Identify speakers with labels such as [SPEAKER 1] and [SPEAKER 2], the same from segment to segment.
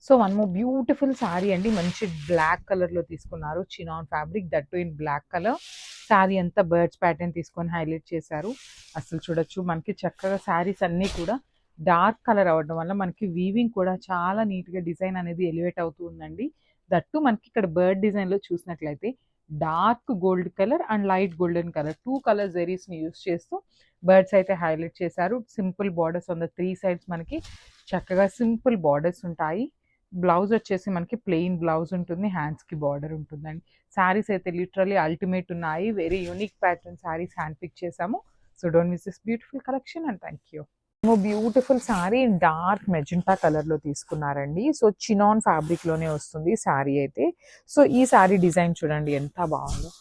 [SPEAKER 1] So one more beautiful sari అండి. మంచి black కలర్‌లో తీసుకున్నారు. Chinon fabric that too in black colour. Sari అంతా బర్డ్స్ ప్యాటర్న్ తీసుకొని హైలైట్ చేశారు. అసలు చూడొచ్చు మనకి చక్కగా శారీస్ అన్నీ కూడా డార్క్ కలర్ అవ్వడం వల్ల మనకి వీవింగ్ కూడా చాలా నీట్‌గా డిజైన్ అనేది ఎలివేట్ అవుతూ ఉందండి. దట్ టు మనకి ఇక్కడ బర్డ్ డిజైన్‌లో చూసినట్లయితే dark gold colour and light golden colour 2 colour జెరీస్‌ని యూజ్ చేస్తూ బర్డ్స్ అయితే హైలైట్ చేశారు. Simple borders on the 3 sides మనకి చక్కగా సింపుల్ బార్డర్స్ ఉంటాయి. బ్లౌజ్ వచ్చేసి మనకి ప్లెయిన్ బ్లౌజ్ ఉంటుంది. హ్యాండ్స్‌కి బార్డర్ ఉంటుందండి. శారీస్ అయితే లిటరల్లీ అల్టిమేట్ ఉన్నాయి. Very unique pattern saris hand pick చేసాము. So don't miss this beautiful collection and thank you. Beautiful sari dark magenta కలర్‌లో తీసుకున్నారండి. సో చినాన్ ఫ్యాబ్రిక్‌లోనే వస్తుంది శారీ అయితే. సో ఈ శారీ డిజైన్ చూడండి ఎంత బాగుందో.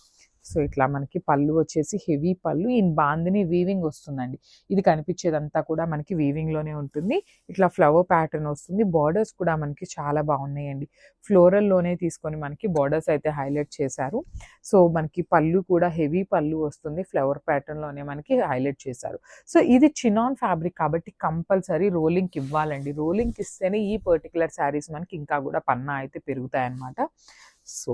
[SPEAKER 1] సో ఇట్లా మనకి పళ్ళు వచ్చేసి హెవీ పళ్ళు ఇన్ బాందిని వీవింగ్ వస్తుందండి. ఇది కనిపించేదంతా కూడా మనకి వీవింగ్‌లోనే ఉంటుంది. ఇట్లా ఫ్లవర్ ప్యాటర్న్ వస్తుంది. బార్డర్స్ కూడా మనకి చాలా బాగున్నాయండి. ఫ్లోరల్‌లోనే తీసుకొని మనకి బార్డర్స్ అయితే హైలైట్ చేశారు. సో మనకి పళ్ళు కూడా హెవీ పళ్ళు వస్తుంది. ఫ్లవర్ ప్యాటర్న్‌లోనే మనకి హైలైట్ చేశారు. సో ఇది చినాన్ ఫ్యాబ్రిక్ కాబట్టి కంపల్సరీ రోలింగ్‌కి ఇవ్వాలండి. రోలింగ్‌కి ఇస్తేనే ఈ పర్టిక్యులర్ శారీస్ మనకి ఇంకా కూడా పన్నా అయితే పెరుగుతాయన్నమాట. So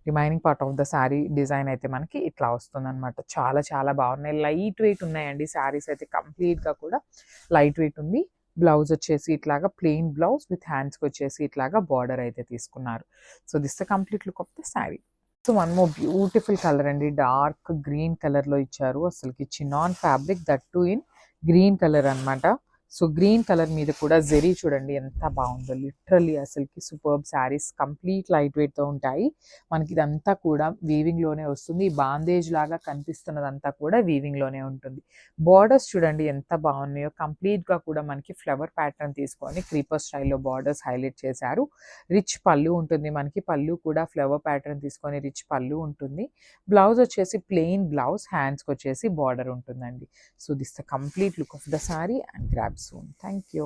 [SPEAKER 1] remaining part of the sari design అయితే మనకి ఇట్లా వస్తుందన్నమాట. చాలా చాలా బాగున్నాయి. లైట్ వెయిట్ ఉన్నాయండి శారీస్ అయితే కంప్లీట్‌గా కూడా లైట్ వెయిట్ ఉంది. బ్లౌజ్ వచ్చేసి ఇట్లాగా ప్లెయిన్ బ్లౌజ్ విత్ హ్యాండ్స్‌కి వచ్చేసి ఇట్లాగా బార్డర్ అయితే తీసుకున్నారు. So this the complete look of the sari. So one more beautiful colour అండి. డార్క్ గ్రీన్ కలర్‌లో ఇచ్చారు. అసలుకి chinon fabric that too in green colour అన్నమాట. సో గ్రీన్ కలర్ మీద కూడా జెరీ చూడండి ఎంత బాగుందో. లిటరల్లీ అసలుకి సూపర్బ్ శారీస్ కంప్లీట్ లైట్ వెయిట్‌తో ఉంటాయి. మనకి ఇదంతా కూడా వీవింగ్‌లోనే వస్తుంది. ఈ బాందేజ్ లాగా కనిపిస్తున్నదంతా కూడా వీవింగ్‌లోనే ఉంటుంది. బార్డర్స్ చూడండి ఎంత బాగున్నాయో. కంప్లీట్‌గా కూడా మనకి ఫ్లవర్ ప్యాటర్న్ తీసుకొని క్రీపర్ స్టైల్‌లో బార్డర్స్ హైలైట్ చేశారు. రిచ్ పళ్ళు ఉంటుంది మనకి. పళ్ళు కూడా ఫ్లవర్ ప్యాటర్న్ తీసుకొని రిచ్ పళ్ళు ఉంటుంది. బ్లౌజ్ వచ్చేసి ప్లెయిన్ బ్లౌజ్, హ్యాండ్స్‌కి వచ్చేసి బార్డర్ ఉంటుందండి. So this the complete look of the sorry and grab soon. Thank you.